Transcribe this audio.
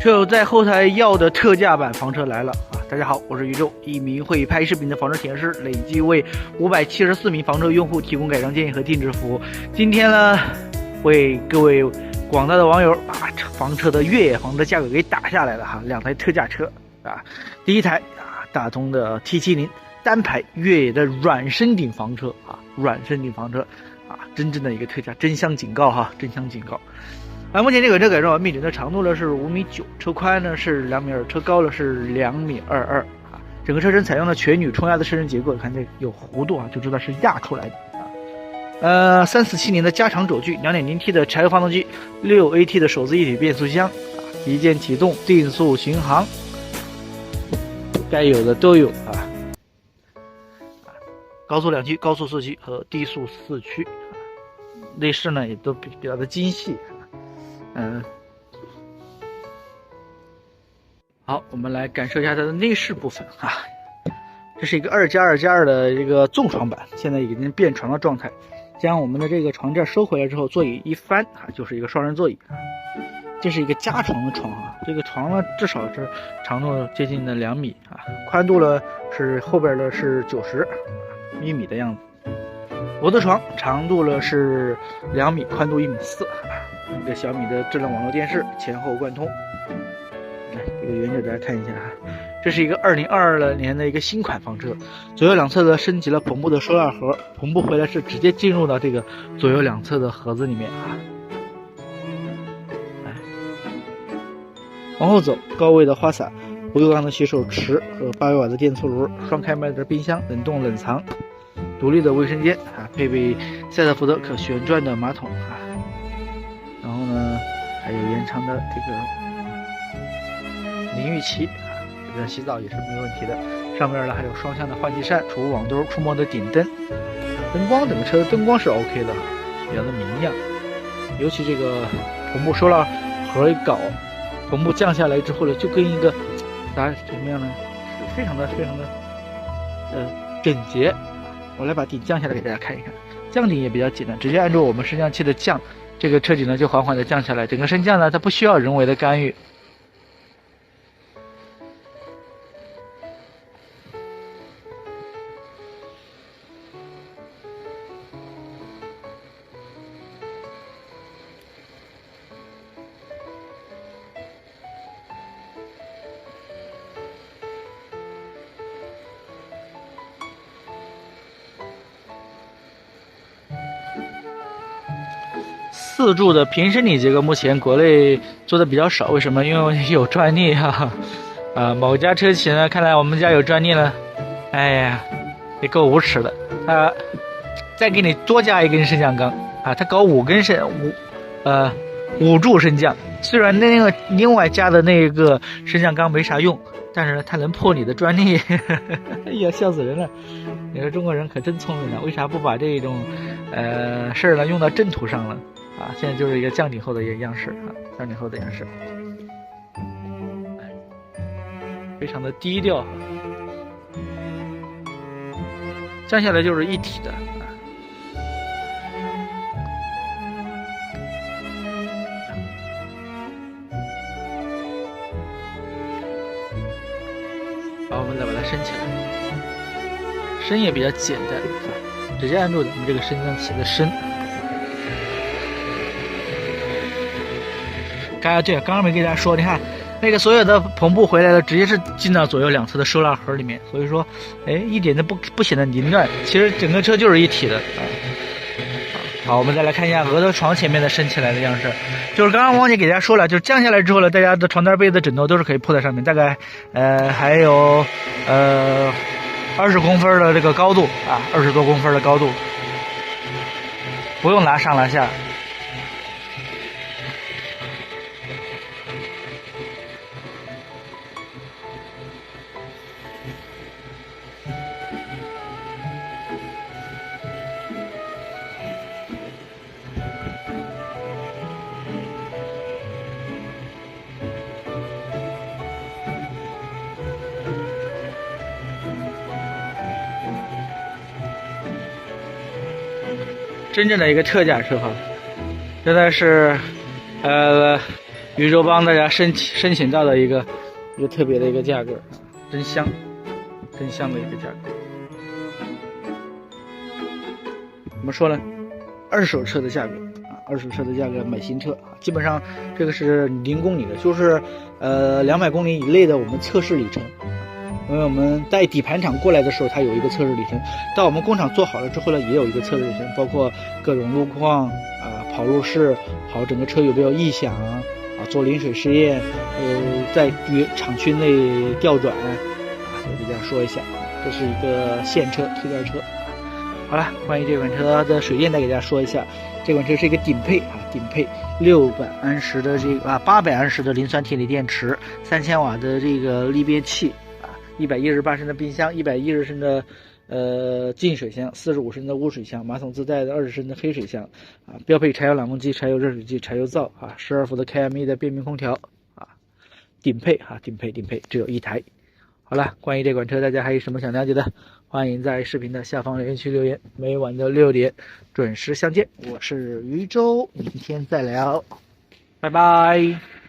车友在后台要的特价版房车来了啊！大家好，我是宇宙，一名会拍视频的房车体验师，累计为574名房车用户提供改装建议和定制服务。今天呢，为各位广大的网友把房车的越野房的价格给打下来了哈，两台特价车啊，第一台啊，大通的 T70单排越野的软身顶房车啊，软身顶房车啊，真正的一个特价，真香警告哈，真香警告。目前这个车改装完毕，整个长度呢是5.9米，车宽呢是2.2米，车高呢是2.22米啊。整个车身采用了全铝冲压的车身结构，看这有弧度啊，就知道是压出来的啊。347年的加长轴距，2.0T 的柴油发动机，6AT 的手自一体变速箱啊，一键启动，定速巡航，该有的都有啊。高速2驱、高速4驱和低速4驱，内饰呢也都比较的精细。好，我们来感受一下它的内饰部分啊。这是一个2+2+2的一个纵床版，现在已经变床的状态。将我们的这个床垫收回来之后，座椅一翻啊，就是一个双人座椅啊。这是一个加床的床啊，这个床呢至少是长度接近的2米啊，宽度呢是后边的是90厘米的样子。脖子床长度呢是2米，宽度1.4米。一个小米的智能网络电视，前后贯通。来，这个原理大家看一下啊，这是一个2022年的一个新款房车，左右两侧的升级了篷布的收纳盒，篷布回来是直接进入到这个左右两侧的盒子里面啊。来，往后走，高位的花洒，不锈钢的洗手池和800瓦的电磁炉，双开麦的冰箱，冷冻冷藏，独立的卫生间啊，配备赛德福德可旋转的马桶啊。然后呢，还有延长的这个淋浴器啊，这边洗澡也是没有问题的。上面呢还有双向的换气扇、储物网兜、触摸的顶灯，灯光整个车的灯光是 OK 的，比较的明亮。尤其这个篷布收纳盒一搞，篷布降下来之后呢，就跟一个大家什么样呢？是非常的整洁。我来把顶降下来给大家看一看，降顶也比较简单，直接按照我们升降器的降。这个车顶呢就缓缓的降下来，整个升降呢它不需要人为的干预。4柱的平升顶结构目前国内做的比较少，为什么？因为有专利哈。某家车企呢，看来我们家有专利了，哎呀，也够无耻的。他再给你多加一根升降钢啊，他搞5柱升降，虽然那个另外加的那个升降钢没啥用，但是呢，它能破你的专利，哎呀，笑死人了！你说中国人可真聪明了，为啥不把这种事儿呢用到正途上了？啊，现在就是一个降顶后的一个样式啊，降顶后的样式，非常的低调，降下来就是一体的啊。好，我们再把它升起来，升也比较简单啊，直接按住我们这个升降器的升。刚刚没给大家说，你看那个所有的篷布回来了，直接是进到左右两侧的收纳盒里面，所以说，一点都不显得凌乱。其实整个车就是一体的啊。好，我们再来看一下额头床前面的升起来的样式，就是刚刚忘记给大家说了，就是降下来之后呢，大家的床单、被子、枕头都是可以铺在上面，大概还有20公分的这个高度啊，20多公分的高度，不用拿上拿下。真正的一个特价车哈，真的是宇宙帮大家申请到的一个特别的一个价格啊，真香的一个价格。怎么说呢？二手车的价格啊，二手车的价格买新车啊，基本上这个是0公里的，就是200公里以内的我们测试里程。因为我们带底盘厂过来的时候，它有一个测试里程；到我们工厂做好了之后呢，也有一个测试里程，包括各种路况啊、跑路试、跑整个车有没有异响啊、做淋水试验，在厂区内调转啊，我给大家说一下，这是一个现车推荐车。好了，关于这款车的水电再给大家说一下，这款车是一个顶配600安时的这个800安时的磷酸铁锂电池，3000瓦的这个利便器。118升的冰箱，110升的净水箱，45升的污水箱，马桶自带的20升的黑水箱啊，标配柴油冷风机、柴油热水器、柴油灶啊，12伏的 KME 的变频空调啊，顶配只有一台。好了，关于这款车大家还有什么想了解的，欢迎在视频的下方留言区留言，每晚的6点准时相见。我是余舟，明天再聊，拜拜。